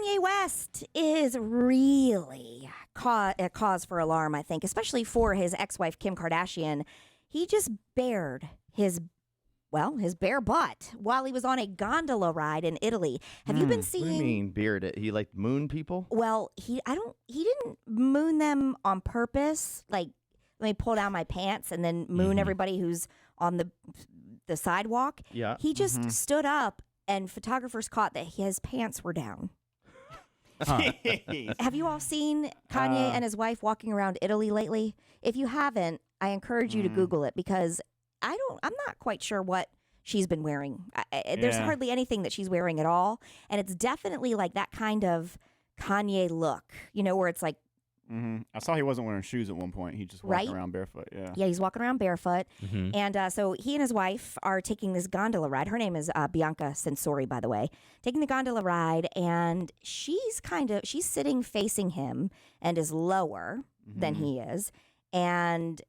Kanye West is really a cause for alarm, I think, especially for his ex-wife, Kim Kardashian. He just bared his bare butt while he was on a gondola ride in Italy. Have you been seeing? What do you mean beard it? He like moon people? Well, he didn't moon them on purpose. Like, let me pull down my pants and then moon everybody who's on the sidewalk. Yeah. He just stood up, and photographers caught that his pants were down. Have you all seen Kanye and his wife walking around Italy lately? If you haven't, I encourage you to Google it, because I'm not quite sure what she's been wearing. There's hardly anything that she's wearing at all. And it's definitely like that kind of Kanye look, where it's like, I saw he wasn't wearing shoes at one point. He just walked around barefoot. Yeah. Yeah, he's walking around barefoot. And so he and his wife are taking this gondola ride. Her name is Bianca Sensori, by the way. Taking the gondola ride, and she's sitting facing him and is lower than he is. And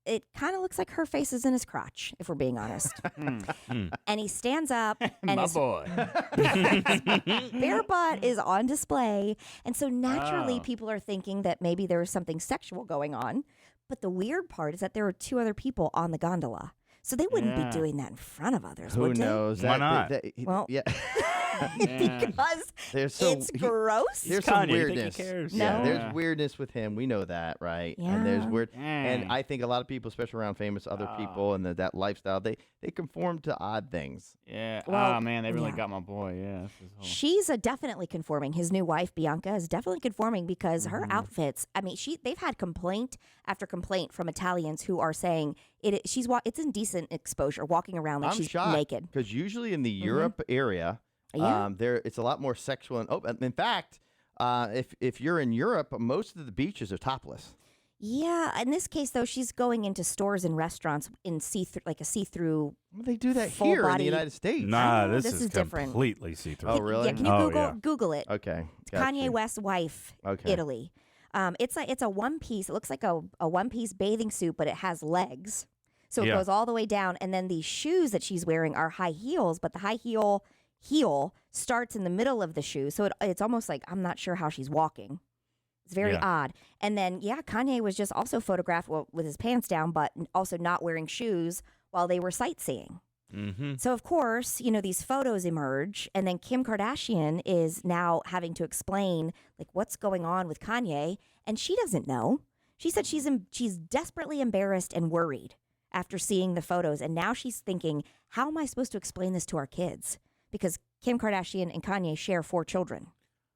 it kind of looks like her face is in his crotch, if we're being honest. And he stands up, and his boy. bare butt is on display. And so naturally, people are thinking that maybe there is something sexual going on. But the weird part is that there were two other people on the gondola. So they wouldn't be doing that in front of others, would they? Who knows? Why not? Well, yeah. Because it's gross. There's Kanye, some you weirdness. think he cares? No. Yeah, there's weirdness with him. We know that, right? Yeah. And there's weird. And I think a lot of people, especially around famous other people and that lifestyle, they conform to odd things. Yeah. Well, oh, man, they really got my boy. Yeah. She's definitely conforming. His new wife, Bianca, is definitely conforming because her outfits, I mean, they've had complaint after complaint from Italians who are saying it's indecent exposure, walking around like she's naked. Because usually in the Europe area, it's a lot more sexual and open. In fact, if you're in Europe, most of the beaches are topless. Yeah, in this case though, she's going into stores and restaurants in see-through. Well, they do that here in the United States. Nah, Oh, this is is different. completely see-through. Oh, really? Yeah, can you Google it? Okay. It's Kanye West's wife, Italy. It's a one piece. It looks like a one piece bathing suit, but it has legs. So it goes all the way down, and then these shoes that she's wearing are high heels, but the high heel starts in the middle of the shoe. So it's almost like I'm not sure how she's walking. It's very odd. And then, Kanye was just also photographed with his pants down, but also not wearing shoes while they were sightseeing. So, of course, these photos emerge, and then Kim Kardashian is now having to explain like what's going on with Kanye, and she doesn't know. She said she's desperately embarrassed and worried after seeing the photos, and now she's thinking, how am I supposed to explain this to our kids? Because Kim Kardashian and Kanye share 4 children.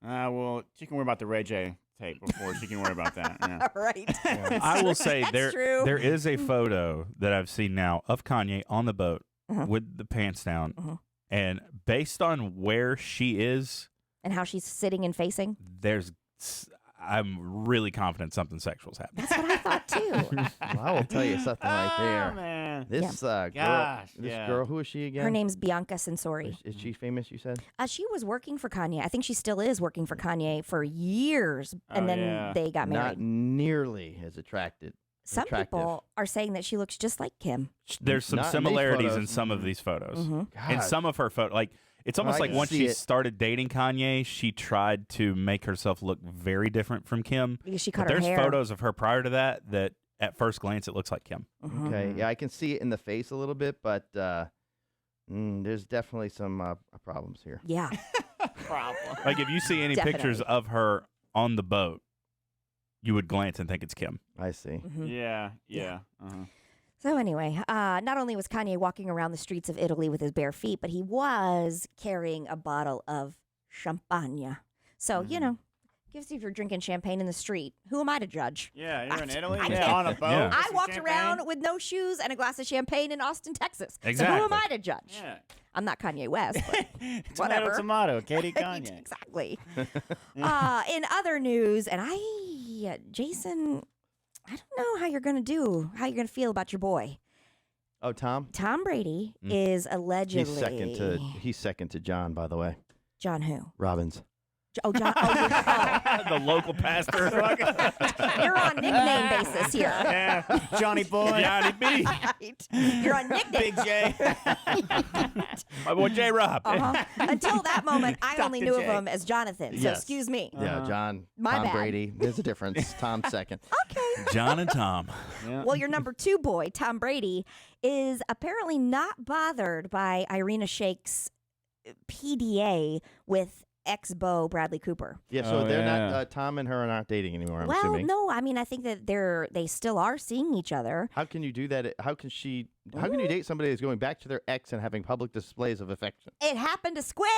Well, she can worry about the Ray J tape before she can worry about that. Yeah. Right. I will say true. there is a photo that I've seen now of Kanye on the boat with the pants down. And based on where she is and how she's sitting and facing, I'm really confident something sexual's happening. That's what I thought too. Well, I will tell you something right there. Oh, man. This girl, who is she again? Her name's Bianca Sensori. Is she famous, you said? She was working for Kanye. I think she still is working for Kanye for years. And then they got married. Not nearly as attractive. Some people are saying that she looks just like Kim. There's some similarities in some of these photos. And some of her photos, like, it's almost like once she started dating Kanye, she tried to make herself look very different from Kim. Because she cut her hair. There's photos of her prior to that at first glance, it looks like Kim. Okay. Yeah, I can see it in the face a little bit, but there's definitely some problems here. Yeah. Like, if you see any pictures of her on the boat, you would glance and think it's Kim. I see. Yeah. So anyway, not only was Kanye walking around the streets of Italy with his bare feet, but he was carrying a bottle of champagne. So, gives you if you're drinking champagne in the street. Who am I to judge? Yeah, you're in Italy? Yeah, on a boat. Yeah. I walked around with no shoes and a glass of champagn in Austin, Texas. Exactly. So who am I to judge? Yeah. I'm not Kanye West, but whatever. Tomato, Katie Kanye. Exactly. In other news, and Jason, I don't know how you're going to feel about your boy. Oh, Tom? Tom Brady is allegedly... He's second to John, by the way. John who? Robbins. Oh, John. Oh, The local pastor. you're on nickname basis here. Yeah, Johnny Boy. Johnny B. Right. You're on nickname. Big J. My boy J. Rob. Until that moment, I only knew of J. him as Jonathan. So Yes. excuse me. Yeah, John. My Tom bad. Brady. There's a difference. Tom's second. Okay. John and Tom. Yeah. Well, your number 2 boy, Tom Brady, is apparently not bothered by Irina Shaykh's PDA with ex-beau Bradley Cooper. Yeah, so Oh, they're yeah. not. Tom and her are not dating anymore. I'm well, assuming. no, I mean, I think that they still are seeing each other. How can you do that? How can you date somebody that's going back to their ex and having public displays of affection? It happened to Squid.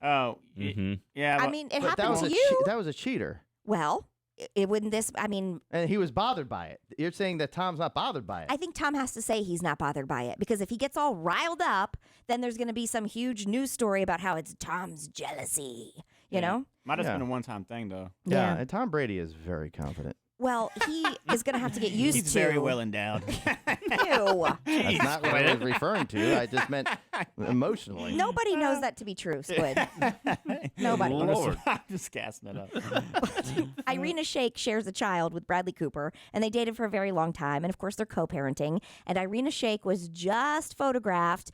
Oh, Mhm. yeah. I but- mean, it But happened to you. That was a cheater, Well, it wouldn't this. I mean, and he was bothered by it. You're saying that Tom's not bothered by it. I think Tom has to say he's not bothered by it because if he gets all riled up, then there's going to be some huge news story about how it's Tom's jealousy. You know? Might have Yeah. been a one-time thing, though. yeah, and Tom Brady is very confident. Well, he is going to have to get used He's to. very well endowed. Ew. That's not what I was referring to. I just meant emotionally. Nobody knows that to be true, Squid. Nobody. Lord. I'm just gassing it up. Irina Shayk shares a child with Bradley Cooper, and they dated for a very long time. And of course, they're co-parenting. And Irina Shayk was just photographed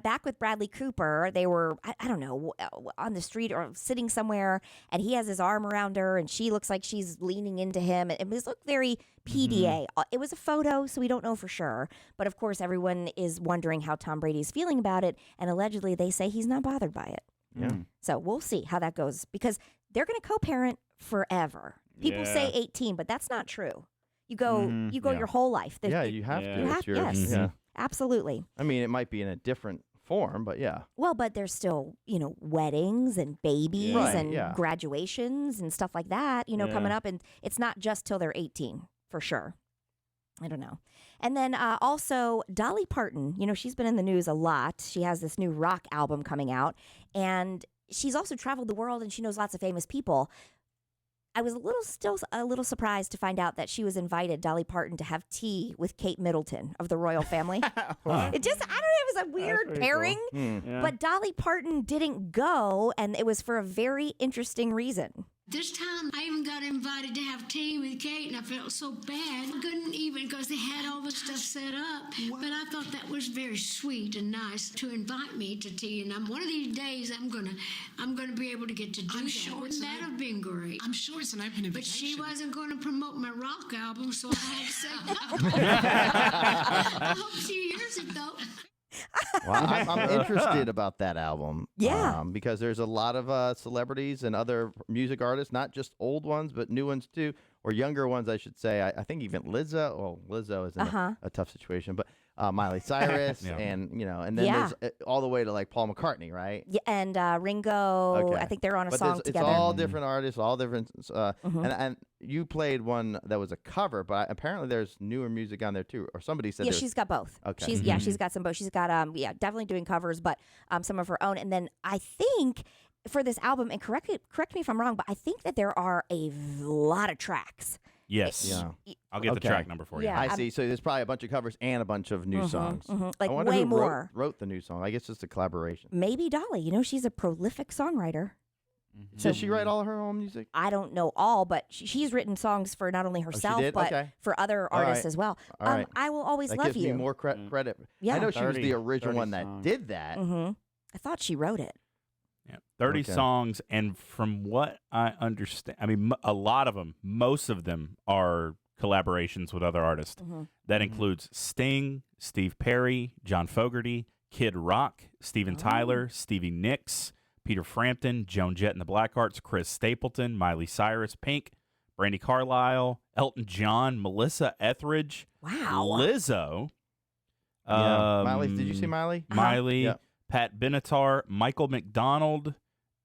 back with Bradley Cooper. They were, I don't know, on the street or sitting somewhere, and he has his arm around her, and she looks like she's leaning into him. It looked very PDA. It was a photo, so we don't know for sure. But of course, everyone is wondering how Tom Brady's feeling about it, and allegedly they say he's not bothered by it. Yeah. So we'll see how that goes because they're going to co-parent forever. People say 18, but that's not true. You go Yeah. your whole life. Yeah, you have Yeah. to. You It's have- your- yes. Yeah. Absolutely. I mean, it might be in a different form, but yeah. Well, but there's still, weddings and babies Right, and yeah. graduations and stuff like that, coming Yeah. up. And it's not just till they're 18, for sure. I don't know. And then also Dolly Parton, she's been in the news a lot. She has this new rock album coming out. And she's also traveled the world and she knows lots of famous people. I was still a little surprised to find out that she was invited, Dolly Parton, to have tea with Kate Middleton of the royal family. It just, I don't know, it was a weird pretty pairing. cool. Yeah. But Dolly Parton didn't go, and it was for a very interesting reason. This time, I even got invited to have tea with Kate, and I felt so bad. I couldn't even because they had all the stuff set up. But I thought that was very sweet and nice to invite me to tea. And one of these days, I'm gonna be able to get to do I'm that. sure Wouldn't it's that have been great? I'm sure it's an open invitation. But she wasn't going to promote my rock album, so I had to say no. I hope she hears it though. Well, I'm interested about that album. Yeah. Because there's a lot of celebrities and other music artists, not just old ones, but new ones too, or younger ones, I should say. I think even Lizzo. Well, Lizzo is in a tough situation, but Miley Cyrus, Yeah. and and then Yeah. there's all the way to like Paul McCartney, right? Yeah, and Ringo, Okay. I think they're on a But song it's together. all different artists, all different. And you played one that was a cover, but apparently there's newer music on there too, or somebody said. Yeah, there's- she's got both. Okay. She's got some both. She's got definitely doing covers, but some of her own. And then I think for this album, and correct me if I'm wrong, but I think that there are a lot of tracks. Yes. Yeah. I'll get the Okay. track number for you. Yeah. I see. So there's probably a bunch of covers and a bunch of new songs. Like I wonder way who more. wrote the new song. I guess it's a collaboration. Maybe Dolly. She's a prolific songwriter. Does she write all her own music? I don't know all, but she's written songs for not only herself, did? but Okay. for other All artists right. as well. All right. I Will Always That Love gives You. me more credit. Yeah. I know she was 30 the original 30 one that songs. did that. I thought she wrote it. Yeah. 30 Okay. songs, and from what I understand, I mean, a lot of them, most of them are collaborations with other artists. That includes Sting, Steve Perry, John Fogerty, Kid Rock, Steven Tyler, Stevie Nicks, Peter Frampton, Joan Jett and the Blackhearts, Chris Stapleton, Miley Cyrus, Pink, Brandi Carlile, Elton John, Melissa Etheridge, Wow. Lizzo. Yeah. Miley, did you see Miley? Miley, Yeah. Pat Benatar, Michael McDonald,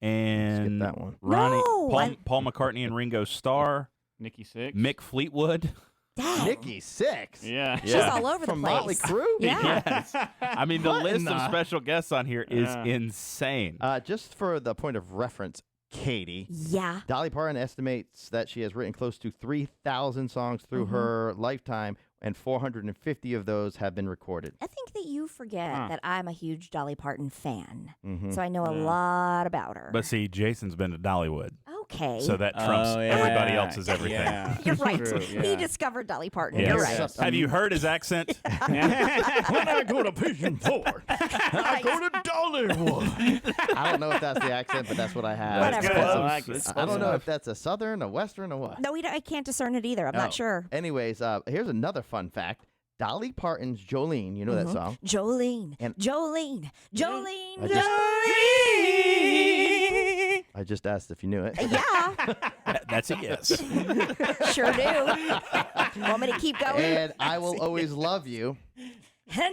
and that one. Ronnie, No! Paul McCartney and Ringo Starr, Nikki Sixx. Mick Fleetwood. Dang. Nikki Sixx. Yeah. She's all over the From place. Motley Crue. Yeah. Yes. I mean, the What in list of the- special guests on here is Yeah. insane. Just for the point of reference, Katie, Yeah. Dolly Parton estimates that she has written close to 3,000 songs through her lifetime, and 450 of those have been recorded. I think that you forget that I'm a huge Dolly Parton fan, Mm-hmm. so I know a lot about her. But see, Jason's been to Dollywood. Okay. So that trumps everybody else's everything. Yeah. You're right. True, He yeah. discovered Dolly Parton. Yes. You're right. Have you heard his accent? When I go to Pigeon Forge, I go to Dollywood. I don't know if that's the accent, but that's what I have. Whatever. Close. I Like it. don't know if that's a Southern, a Western, or what. No, I can't discern it either. I'm Oh. not sure. Anyways, here's another fun fact. Dolly Parton's Jolene, you know that song? Jolene. And- Jolene. Jolene. I just- Jolene. I just asked if you knew it. Yeah, That's a yes. sure do. Want me to keep going? And I Will Always Love You. And I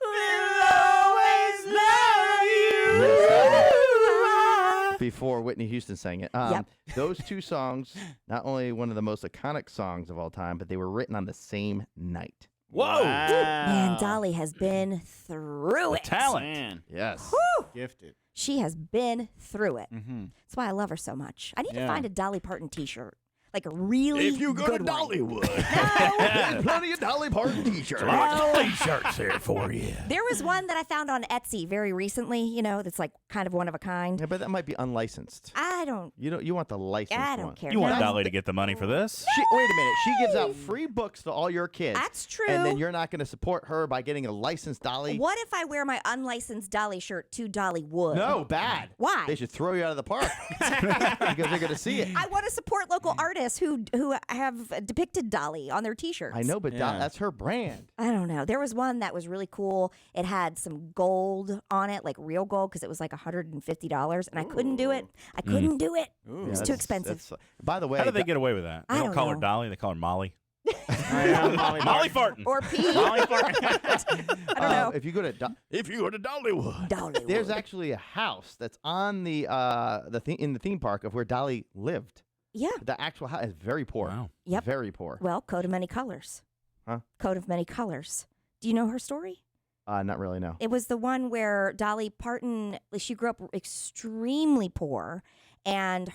will always love you. Before Whitney Houston sang it. Yep. Those two songs, not only one of the most iconic songs of all time, but they were written on the same night. Whoa. Man, Dolly has been through it. Talent. Man, Yes. gifted. She has been through it. Mm-hmm. That's why I love her so much. I need to Yeah. find a Dolly Parton T-shirt, like a really good one. Dollywood, there's plenty of Dolly Parton t-shirts. T-shirts here for you. There was one that I found on Etsy very recently. You know, that's like kind of one of a kind. Yeah, but that might be unlicensed. I don't You want the licensed I don't one. care. You want No. Dolly to get the money for this? Wait a minute. She gives out free books to all your kids. That's true. And then you're not going to support her by getting a licensed Dolly? What if I wear my unlicensed Dolly shirt to Dollywood? No, bad. Why? They should throw you out of the park because they're going to see it. I want to support local artists who have depicted Dolly on their T-shirts. I know, but Yeah. that's her brand. I don't know. There was one that was really cool. It had some gold on it, like real gold, because it was like $150, and I couldn't do it. I couldn't do it. It was too expensive. By the way, How do they get away with that? They I don't don't call her know. Dolly. They call her Molly. Molly Molly Farton. Or P. Molly Farton. I don't know. if you go to Dollywood, Dollywood. there's actually a house that's on in the theme park of where Dolly lived. Yeah. The actual house is very poor. Wow. Yep. Very poor. Well, Coat of Many Colors. Huh? Coat of Many Colors. Do you know her story? Not really, no. It was the one where Dolly Parton, she grew up extremely poor, and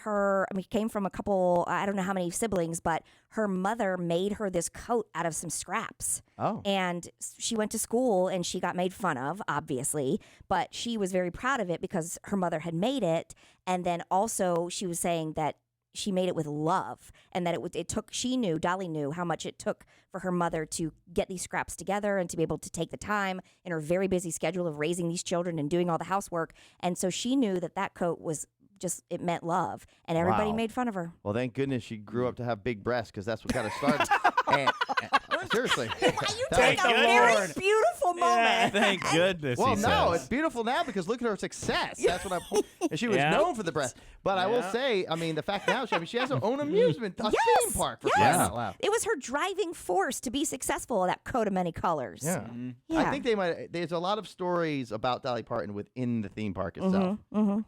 came from a couple, I don't know how many siblings, but her mother made her this coat out of some scraps. Oh. And she went to school and she got made fun of, obviously, but she was very proud of it because her mother had made it. And then also she was saying that she made it with love, and that Dolly knew how much it took for her mother to get these scraps together and to be able to take the time in her very busy schedule of raising these children and doing all the housework. And so she knew that coat was it meant love, and everybody Wow. made fun of her. Well, thank goodness she grew up to have big breasts because that's what got her started. and, seriously. You take Thank a the very Lord. beautiful moment. Thank goodness. Well, he no, says. it's beautiful now because look at her success. That's what and she was Yeah. known for the breast. But I will say, the fact now, she has her own amusement theme park for crying out loud. It was her driving force to be successful, that coat of many colors. Yeah. Yeah. I think there's a lot of stories about Dolly Parton within the theme park itself.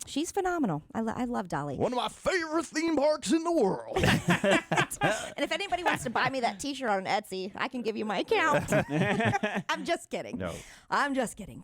She's phenomenal. I love Dolly. One of my favorite theme parks in the world. And if anybody wants to buy me that T-shirt on Etsy, I can give you my account. I'm just kidding. No. I'm just kidding.